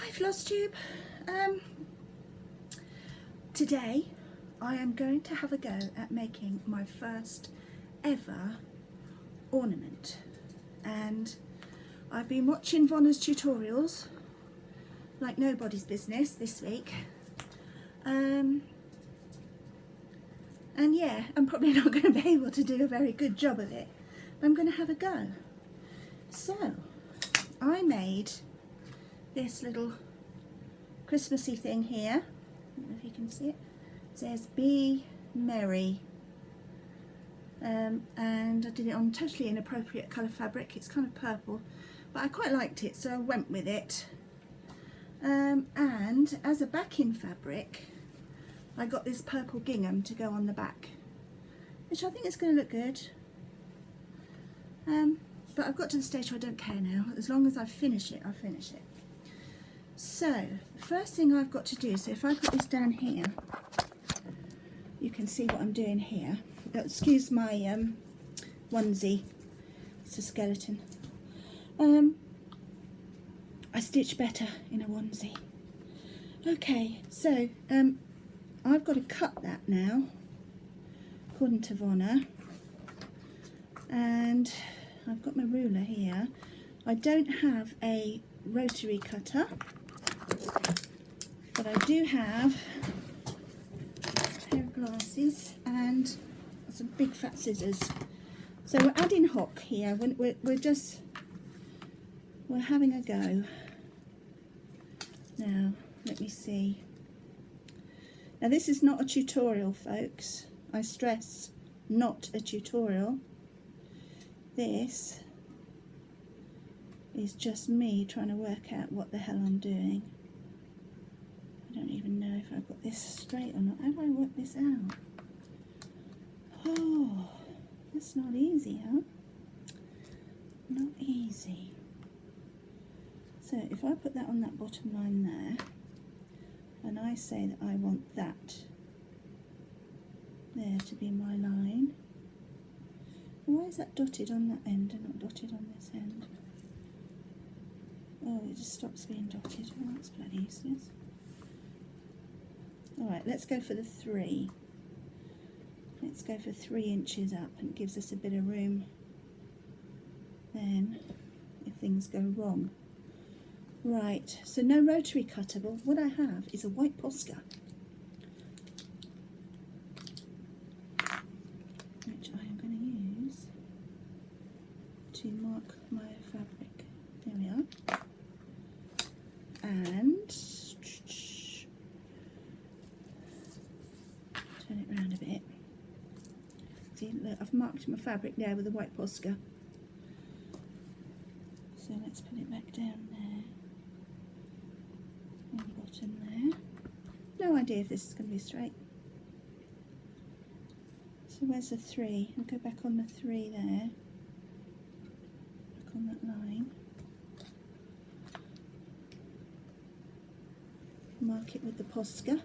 Hi flosstube. Today I am going to have a go at making my first ever ornament, and I've been watching Vonna's tutorials like nobody's business this week, and yeah, I'm probably not going to be able to do a very good job of it. I'm going to have a go. So I made this little Christmassy thing here. I don't know if you can see it. It says "Be Merry," and I did it on totally inappropriate colour fabric. It's kind of purple, but I quite liked it, so I went with it. And as a backing fabric, I got this purple gingham to go on the back, which I think is going to look good. But I've got to the stage where I don't care now. As long as I finish it, I finish it. So, the first thing I've got to do, so if I put this down here, you can see what I'm doing here. Excuse my onesie, it's a skeleton. I stitch better in a onesie. Okay, so I've got to cut that now, according to Vonna, and I've got my ruler here. I don't have a rotary cutter, but I do have a pair of glasses and some big fat scissors. So we're adding hock here. We're having a go. Now, let me see. Now this is not a tutorial, folks. I stress, not a tutorial. This is just me trying to work out what the hell I'm doing. I don't even know if I've got this straight or not. How do I work this out? Oh, that's not easy, huh? Not easy. So if I put that on that bottom line there, and I say that I want that there to be my line. Why is that dotted on that end and not dotted on this end? Oh, it just stops being dotted. Oh, that's bloody useless. Alright, let's go for the 3. Let's go for 3 inches up, and it gives us a bit of room then if things go wrong. Right, so no rotary cutter, but what I have is a white Posca, which I am going to use to mark my fabric. There we are. And turn it round a bit. See, look, I've marked my fabric there with a white Posca. So let's put it back down there. On the bottom there. No idea if this is going to be straight. So where's the 3? I'll go back on the 3 there. Back on that line. Mark it with the Posca.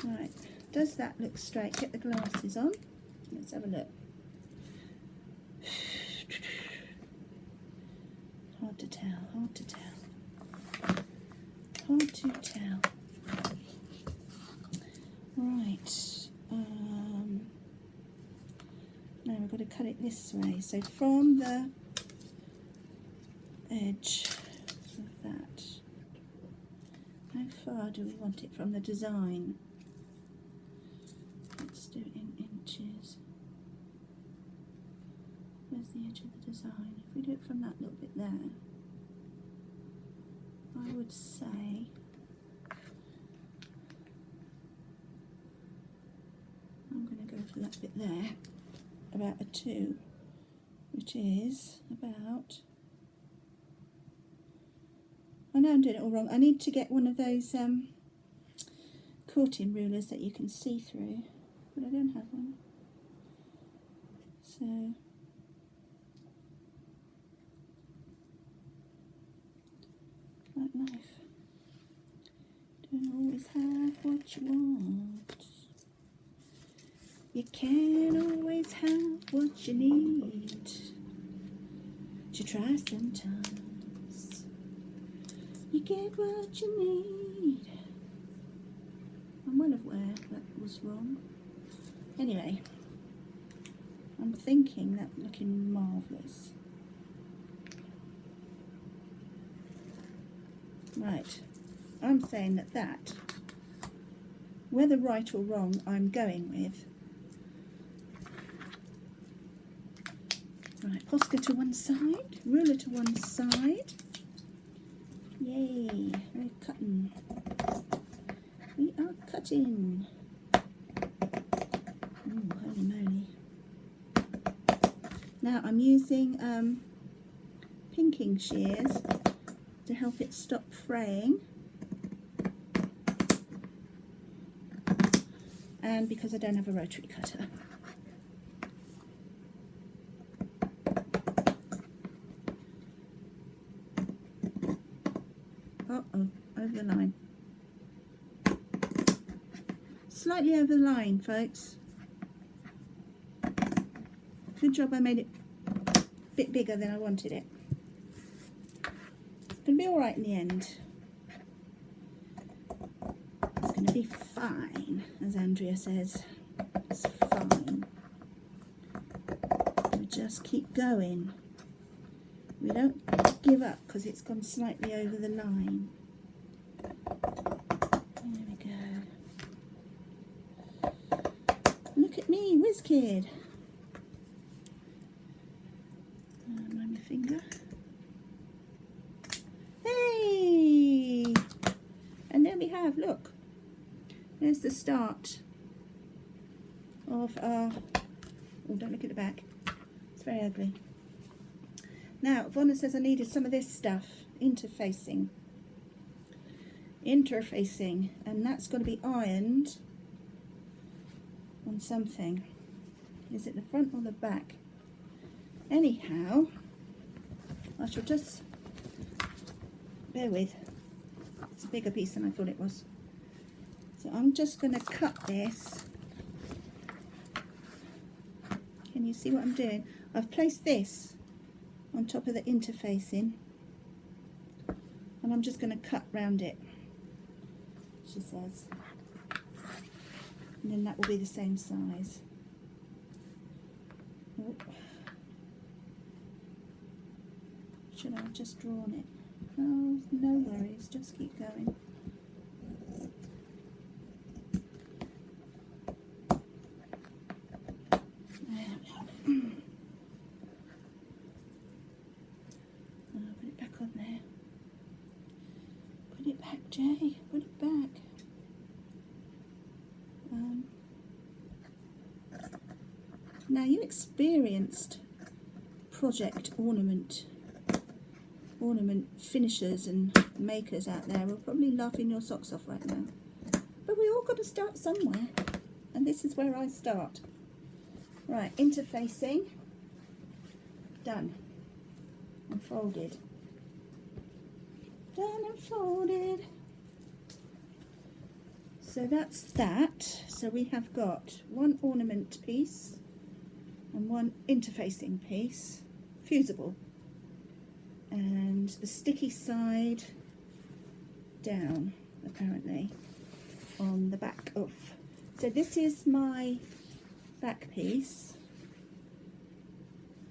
Right, does that look straight? Get the glasses on. Let's have a look. Hard to tell, hard to tell. Hard to tell. Right. Now we've got to cut it this way. So from the edge of that, how far do we want it from the design? Let's do it in inches. Where's the edge of the design? If we do it from that little bit there, I would say I'm going to go for that bit there, about a 2, which is about, I know I'm doing it all wrong. I need to get one of those quilting rulers that you can see through, but I don't have one. So like life, don't always have what you want. You can't always have what you need. You try sometimes. You get what you need. I'm well aware that was wrong. Anyway, I'm thinking that's looking marvellous. Right, I'm saying that, whether right or wrong, I'm going with. Right, Posca to one side, ruler to one side. Yay, we're cutting. We are cutting. Oh, holy moly. Now I'm using pinking shears to help it stop fraying. And because I don't have a rotary cutter. Uh-oh, over the line. Slightly over the line, folks. Good job I made it a bit bigger than I wanted it. It's going to be alright in the end. It's going to be fine, as Andrea says. It's fine. We just keep going. We don't give up because it's gone slightly over the line. There we go. Look at me, whiz kid. Mind my finger. Hey! And there we have, look. There's the start of our... Oh, don't look at the back. It's very ugly. Now, Vonna says I needed some of this stuff, interfacing, and that's got to be ironed on something. Is it the front or the back? Anyhow, I shall just, bear with, it's a bigger piece than I thought it was. So I'm just going to cut this. Can you see what I'm doing? I've placed this on top of the interfacing and I'm just going to cut round it, she says, and then that will be the same size. Oh. Should I have just drawn it? Oh, no worries, just keep going. Jay, put it back. Now you experienced project ornament finishers and makers out there will probably laughing your socks off right now. But we all got to start somewhere, and this is where I start. Right, interfacing, done, and folded. Done and folded. So that's that. So we have got one ornament piece and one interfacing piece, fusible, and the sticky side down apparently on the back of. So this is my back piece.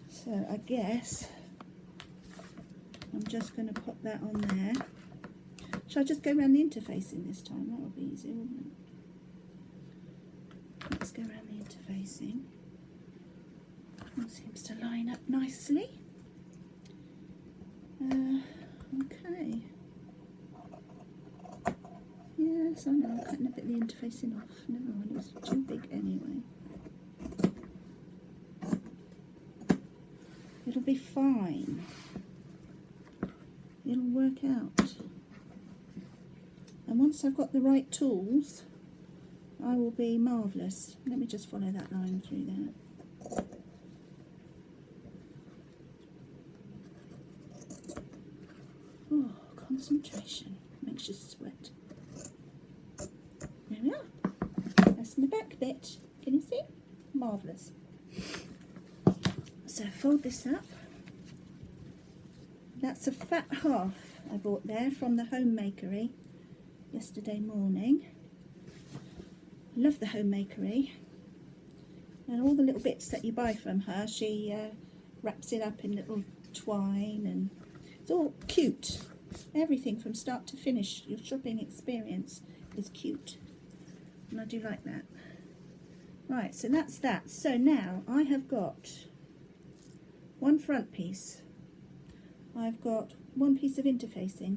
So I guess I'm just going to put that on there. Shall I just go around the interfacing this time? That will be easier, wouldn't it? Let's go around the interfacing. That seems to line up nicely. Okay. Yes, I know, I'm cutting a bit of the interfacing off. Never mind, it was too big anyway. It'll be fine. It'll work out. And once I've got the right tools, I will be marvellous. Let me just follow that line through there. Oh, concentration makes you sweat. There we are. That's my back bit. Can you see? Marvellous. So fold this up. That's a fat half I bought there from the Homemakery yesterday morning. Love the Homemakery. And all the little bits that you buy from her, she wraps it up in little twine, and it's all cute. Everything from start to finish, your shopping experience is cute. And I do like that. Right, so that's that. So now I have got one front piece. I've got one piece of interfacing,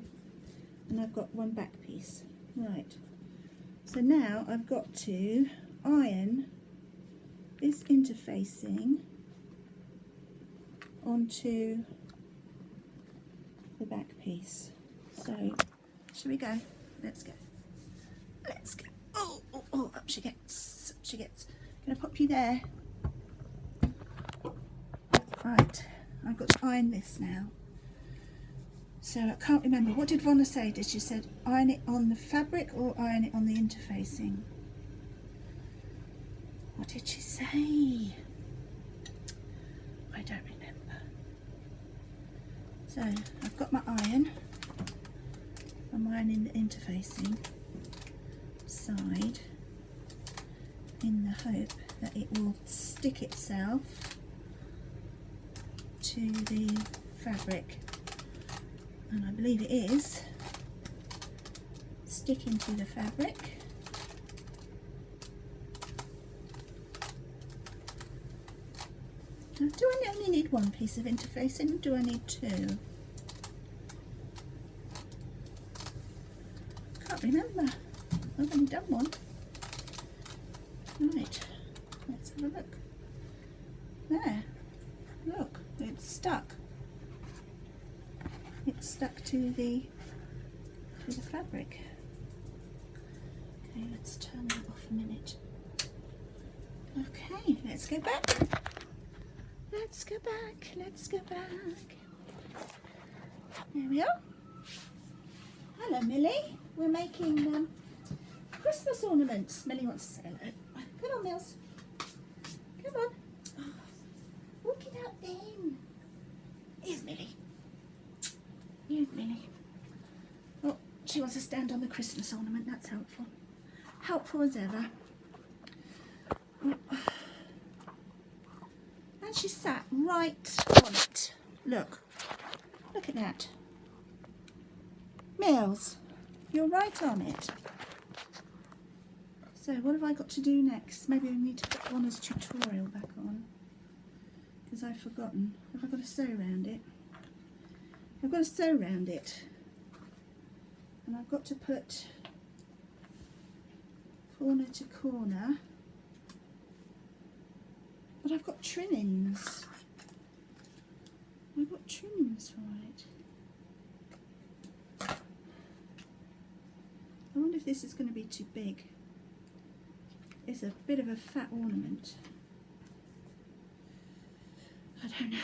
and I've got one back piece. Right, so now I've got to iron this interfacing onto the back piece. So, shall we go? Let's go. Let's go. Oh, oh, oh, up she gets. Up she gets. Gonna pop you there. Right, I've got to iron this now. So I can't remember. What did Vonna say? Did she said iron it on the fabric or iron it on the interfacing? What did she say? I don't remember. So I've got my iron. I'm ironing the interfacing side in the hope that it will stick itself to the fabric. And I believe it is sticking to the fabric. Now, do I only need one piece of interfacing, or do I need two? Can't remember. I've only done one. Right, let's have a look. There, look, it's stuck. It's stuck to the fabric. Okay, let's turn that off a minute. Okay, let's go back. Let's go back. Let's go back. There we are. Hello, Millie. We're making Christmas ornaments. Millie wants to say hello. Come on, Mills. Come on. Oh, walk it out then. Here's Millie. Here's Millie. Oh, she wants to stand on the Christmas ornament. That's helpful. Helpful as ever. Oh. And she sat right on it. Look. Look at that. Mills, you're right on it. So what have I got to do next? Maybe I need to put Vonna's tutorial back on, because I've forgotten. Have I got to sew around it? I've got to sew around it, and I've got to put corner to corner, but I've got trimmings. I've got trimmings for it. I wonder if this is going to be too big. It's a bit of a fat ornament. I don't know.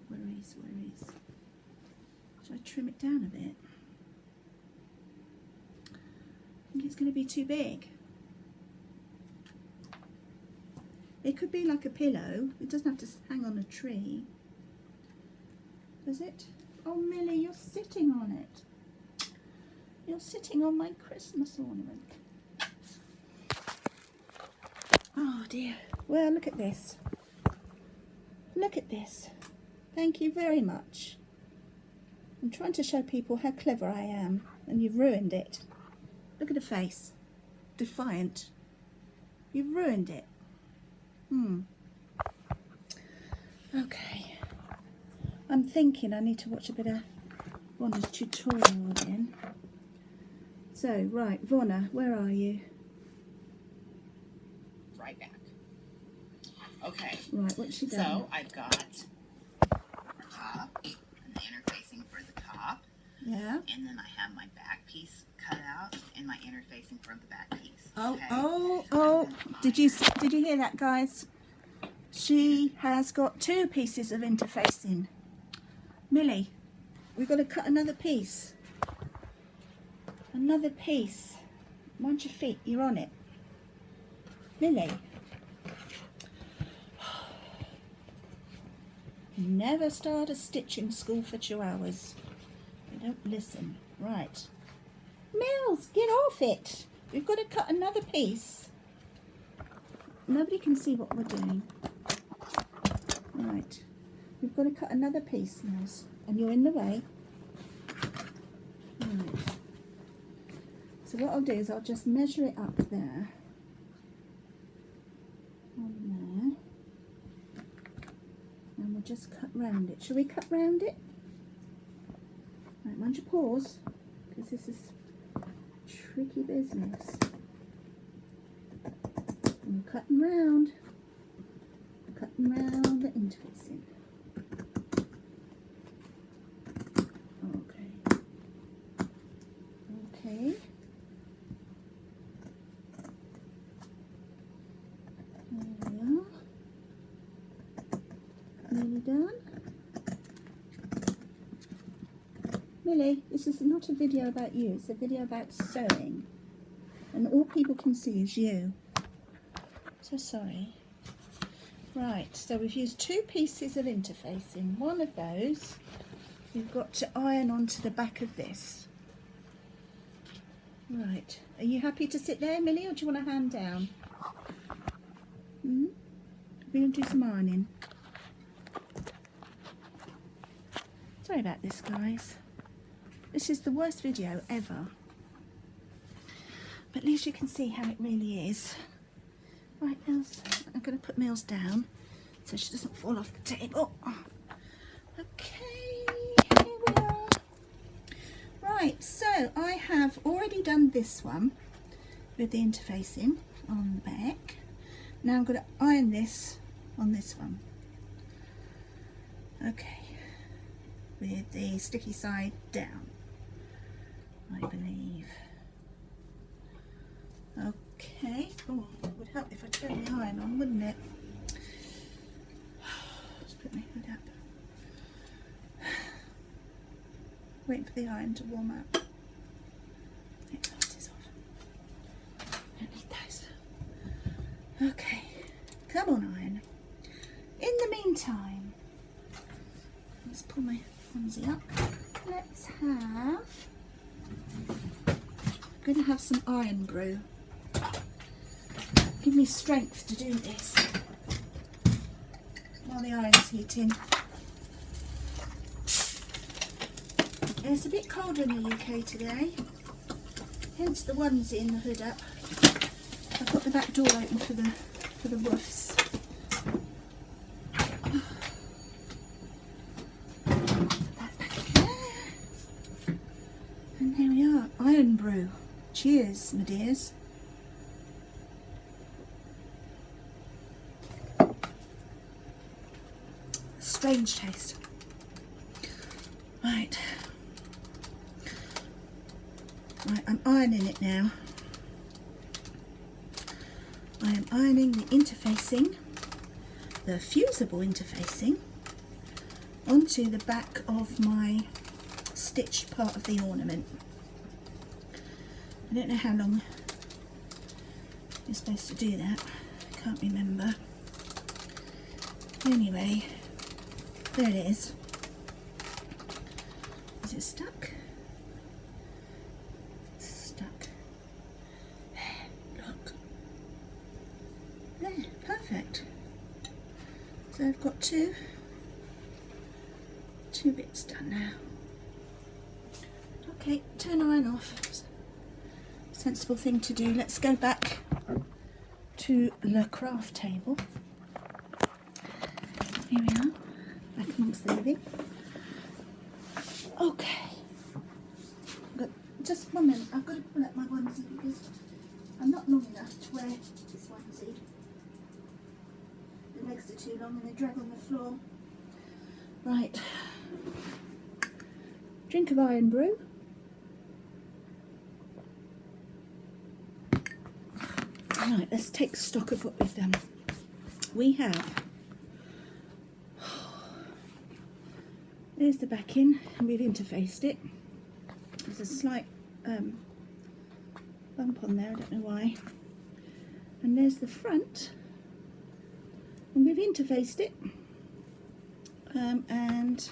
Worries, worries. Should I trim it down a bit? I think it's going to be too big. It could be like a pillow. It doesn't have to hang on a tree. Does it? Oh, Millie, you're sitting on it. You're sitting on my Christmas ornament. Oh dear. Well, look at this. Look at this. Thank you very much. I'm trying to show people how clever I am, and you've ruined it. Look at the face. Defiant. You've ruined it. Okay. I'm thinking I need to watch a bit of Vonna's tutorial again. So, right, Vonna, where are you? Right back. Okay. Right, what's she done? So, I've got the top and the interfacing for the top. Yeah. And then I have my back piece cut out and my interfacing for the back piece. Oh, Okay. oh. Did you hear that, guys? She has got two pieces of interfacing. Millie, we've got to cut another piece. Another piece. Mind your feet, you're on it. Millie. Never start a stitching school for chihuahuas. They don't listen. Right. Mills, get off it. We've got to cut another piece. Nobody can see what we're doing. Right. We've got to cut another piece, Mills. And you're in the way. Right. So what I'll do is I'll just measure it up there. On there. And we'll just cut round it. Shall we cut round it? Right, mind your paws, because this is tricky business. And we're cutting round the interfacing. Okay. Okay. There we are. Nearly done. Millie, this is not a video about you, it's a video about sewing. And all people can see is you. So sorry. Right, so we've used 2 pieces of interfacing. One of those we've got to iron onto the back of this. Right, are you happy to sit there, Millie, or do you want a hand down? We're going to do some ironing. Sorry about this, guys. This is the worst video ever. But at least you can see how it really is. Right, Mills, I'm going to put Mills down so she doesn't fall off the table. Okay, here we are. Right, so I have already done this one with the interfacing on the back. Now I'm going to iron this on this one. Okay, with the sticky side down, I believe. Okay, oh, it would help if I turned the iron on, wouldn't it? Just put my hood up. Waiting for the iron to warm up. Take the glasses off. Don't need those. Okay, come on, iron. In the meantime, let's pull my onesie up. Let's have. I'm going to have some iron brew. Give me strength to do this while the iron's heating. It's a bit colder in the UK today, hence the onesie and the hood up. I've got the back door open for the woofs. That back there. And here we are, iron brew. Cheers, my dears. Strange taste. Right, I'm ironing it now. I am ironing the interfacing, the fusible interfacing, onto the back of my stitched part of the ornament. I don't know how long you're supposed to do that. I can't remember. Anyway, there it is. Is it stuck? Stuck. Look. There, perfect. So I've got two bits done now. Okay, turn iron off. Sensible thing to do. Let's go back to the craft table. Here we are, back amongst the living. Okay, just 1 minute. I've got to pull up my onesie because I'm not long enough to wear this onesie. The legs are too long and they drag on the floor. Right, drink of iron brew. Right, let's take stock of what we've done. We have, there's the backing, and we've interfaced it. There's a slight bump on there, I don't know why. And there's the front, and we've interfaced it. And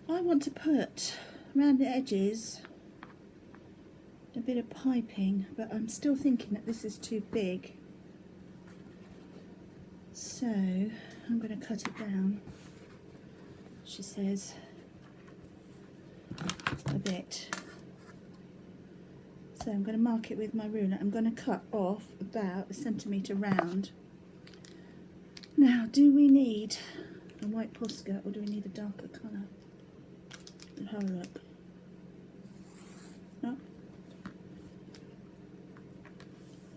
I want to put around the edges a bit of piping, but I'm still thinking that this is too big. So I'm going to cut it down, she says, a bit. So I'm going to mark it with my ruler. I'm going to cut off about 1 centimetre round. Now, do we need a white Posca or do we need a darker colour? Let's have a look. No?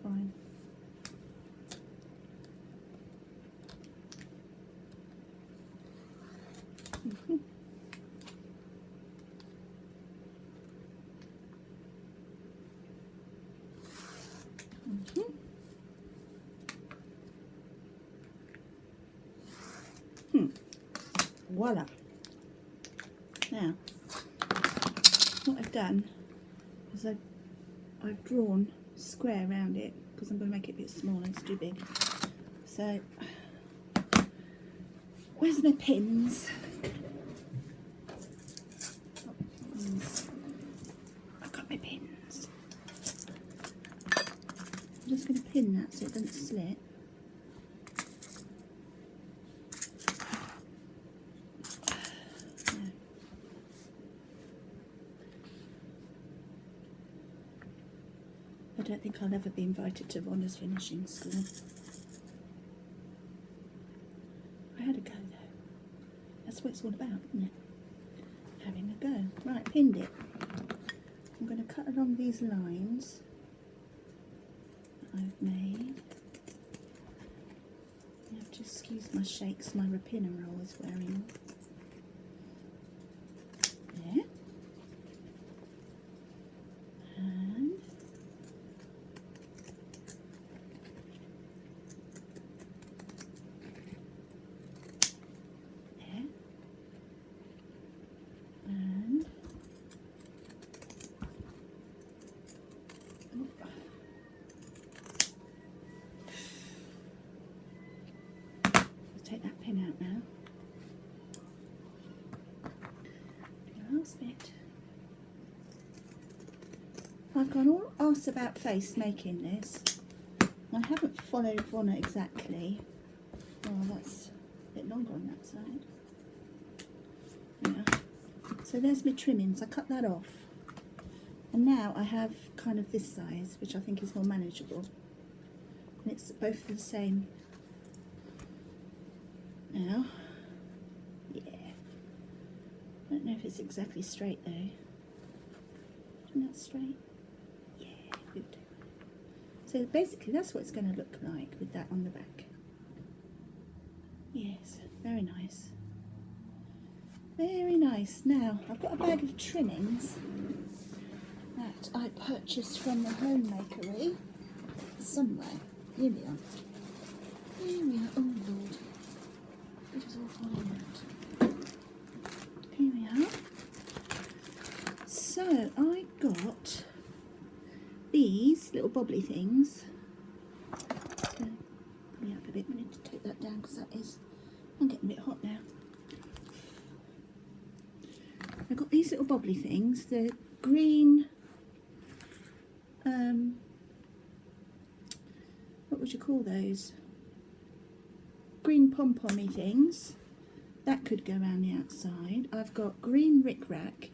Fine. Voila. Now, what I've done is I've drawn a square around it because I'm going to make it a bit smaller, it's too big. So, where's my pins? I've got my pins. I'm just going to pin that so it doesn't slit. I don't think I'll ever be invited to Ronna's finishing school. I had a go though. That's what it's all about, isn't it? Having a go. Right, pinned it. I'm going to cut along these lines that I've made. You have to excuse my shakes, my rapina roll is wearing off. There. And there. And take that pin out now. The last bit. I've gone all arse about face making this. I haven't followed Ronna exactly. Oh, that's a bit longer on that side. Yeah. So there's my trimmings. I cut that off. And now I have kind of this size, which I think is more manageable. And it's both the same. Now, yeah. I don't know if it's exactly straight though. Isn't that straight? Yeah, good. So basically that's what it's going to look like with that on the back. Yes, very nice. Very nice. Now, I've got a bag of trimmings that I purchased from the homemakery somewhere. Here we are. Here we are. Oh Lord. It is all falling out. Here we are. So, I got these little bobbly things. So, pull me up a bit. I need to take that down because that is... I'm getting a bit hot now. I've got these little bobbly things. They're green... what would you call those? Green pom-pommy things. That could go around the outside. I've got green rickrack,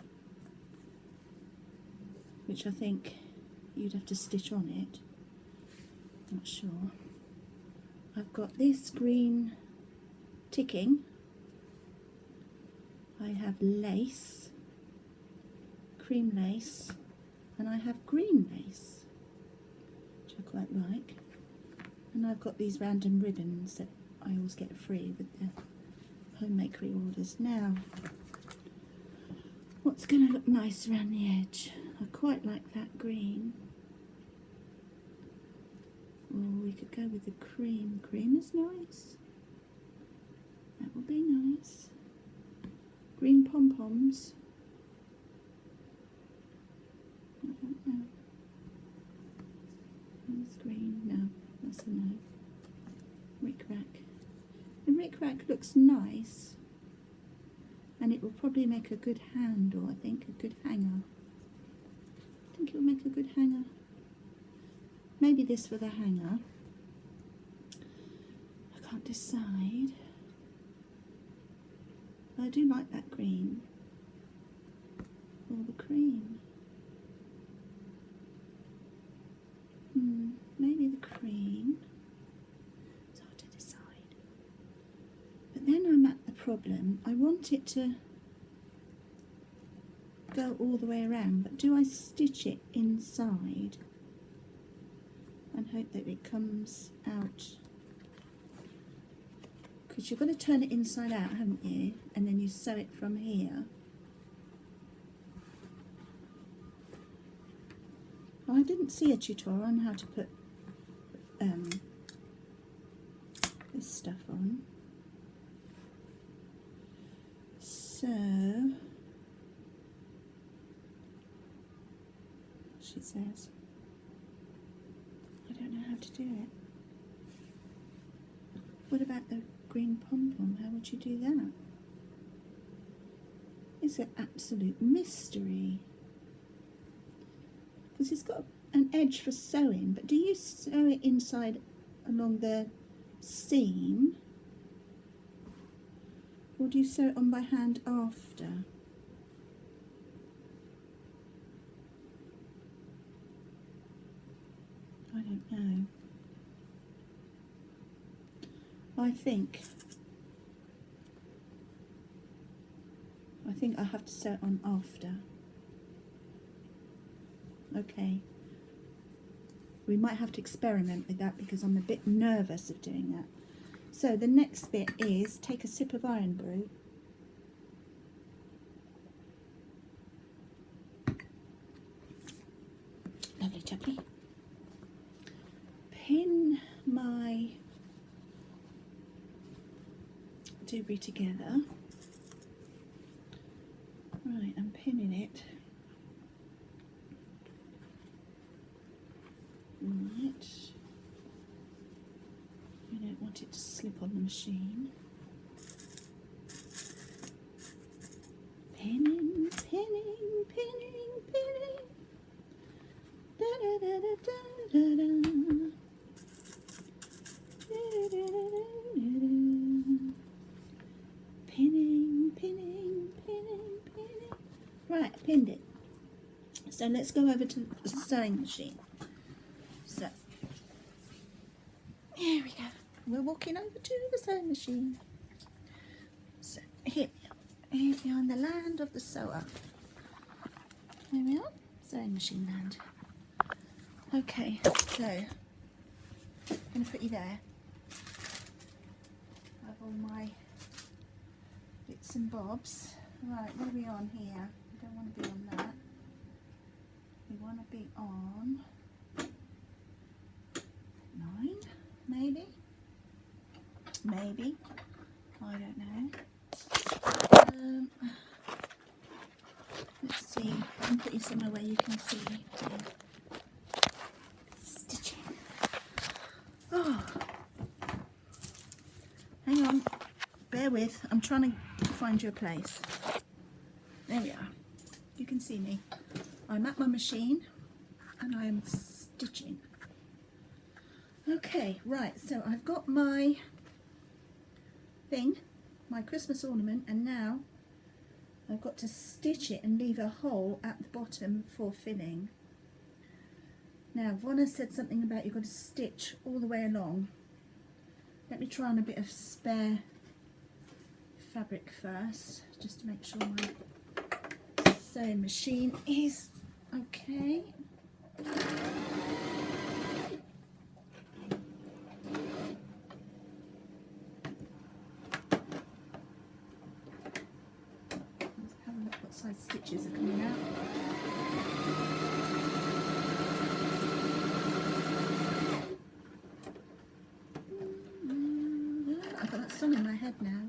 which I think you'd have to stitch on it. Not sure. I've got this green ticking. I have lace, cream lace, and I have green lace, which I quite like. And I've got these random ribbons that I always get free with the homemakery orders. Now, what's going to look nice around the edge? I quite like that green. Or we could go with the cream. Cream is nice. That will be nice. Green pom-poms. I don't know. Where's green? No, that's a no. Rickrack. The rickrack looks nice. And and it will probably make a good handle, I think, a good hanger. I think it will make a good hanger. Maybe this for the hanger. I can't decide. I do like that green. Or the cream. Maybe the cream. It's hard to decide. But then I'm at the problem. I want it to go all the way around, but do I stitch it inside and hope that it comes out? Because you've got to turn it inside out, haven't you? And then you sew it from here. I didn't see a tutorial on how to put this stuff on. So, she says, I don't know how to do it. What about the green pom-pom? How would you do that? It's an absolute mystery. Because it's got an edge for sewing, but do you sew it inside along the seam, or do you sew it on by hand after? I don't know. I think I have to sew it on after. Okay. We might have to experiment with that because I'm a bit nervous of doing that. So the next bit is take a sip of iron brew. Lovely jubbly. Pin my doobry together. Right, I'm pinning it. Right. We don't want it to slip on the machine. Pinning, pinning, pinning, pinning. Da da da da da da da. Da, da, da, da, da. Pinning, pinning, pinning, pinning. Right, I pinned it. So let's go over to the sewing machine. So, here we go. We're walking over to the sewing machine. So, here we are. Here we are in the land of the sewer. Here we are, sewing machine land. Okay, so, I'm going to put you there. I have all my bits and bobs. Right, what are we on here? We don't want to be on that. We want to be on 9, maybe? Maybe. I don't know. Let's see. I can put you somewhere where you can see. Stitching. Oh. Hang on. Bear with. I'm trying to find you a place. There we are. You can see me. I'm at my machine and I am stitching. Okay, right, so I've got my thing, my Christmas ornament, and now I've got to stitch it and leave a hole at the bottom for filling. Now, Vonna said something about you've got to stitch all the way along. Let me try on a bit of spare fabric first, just to make sure my sewing machine is okay. What size stitches are coming out. I've got that song in my head now.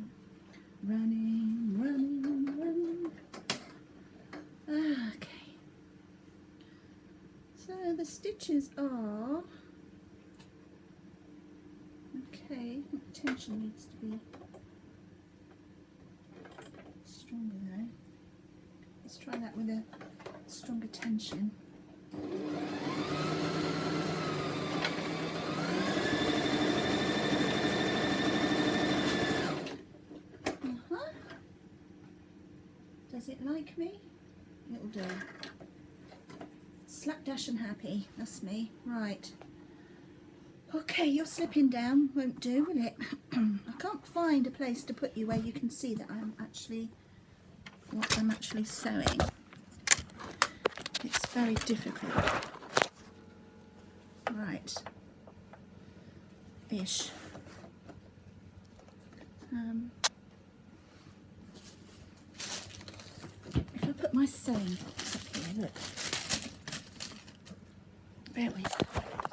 Running, running, running. Okay. So the stitches are okay. Tension needs to be stronger though. Let's try that with a stronger tension. Does it like me? It'll do. Slapdash and happy, that's me. Right. Okay, you're slipping down, won't do, will it? I can't find a place to put you where you can see that what I'm actually sewing. It's very difficult. Right. Ish. If I put my sewing box up here, look. Bear with.